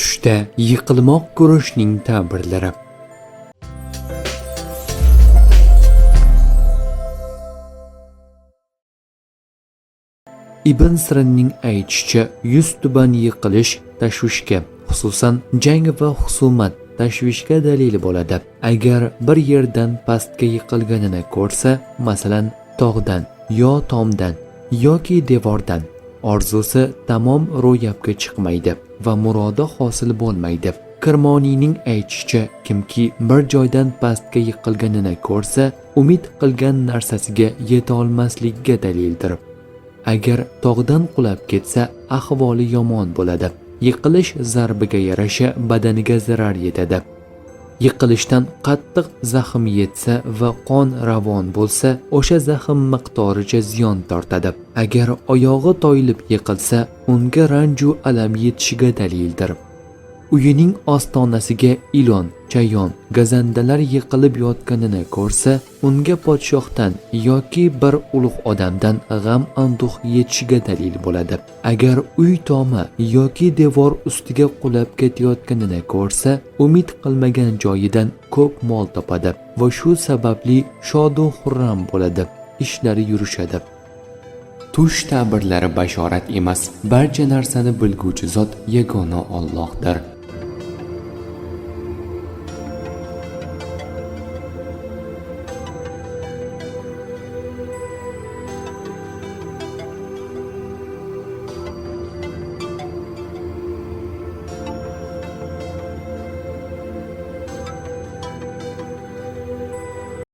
Tushda yiqilmoq ko'rishning ta'birlari. Ibn Sirinning aytishicha, yuz tuban yiqilish tashvishga, xususan jang va husumat tashvishga dalil bo'ladi. Agar bir yerdan pastga yiqilganini ko'rsa, masalan, tog'dan yo tomdan yoki devordan, orzusi tamom ro'yobga chiqmaydi va murodi hosil bo'lmaydi. Kirmoniyning aytishicha, kimki bir joydan pastga yiqilganini ko'rsa, umid qilgan narsasiga yeta olmasligiga dalildir. Agar tog'dan qulab ketsa, ahvoli yomon bo'ladi. Yiqilish zarbiga yarasha badaniga zarar yetadi. Yiqilishdan qattiq zaxm yetsa va qon ravon bo'lsa, o'sha zaxm miqdoricha ziyon tortadi. Agar oyog'i toyilib yiqilsa, unga ranju alam yetishiga dalildir. Uyining ostonasiga ilon, chayon, gazandalar yiqilib yotganini ko'rsa, unga podshohdan yoki bir ulug' odamdan g'am anduh yetishiga dalil bo'ladi. Agar uy tomi yoki devor ustiga qulab ketayotganini ko'rsa, umid qilmagan joyidan ko'p mol topadi va shu sababli shodu xurram bo'ladi, ishlari yurishadi. Tush ta'birlari bashorat emas, barcha narsani bilguvchi zot yagona Allohdir.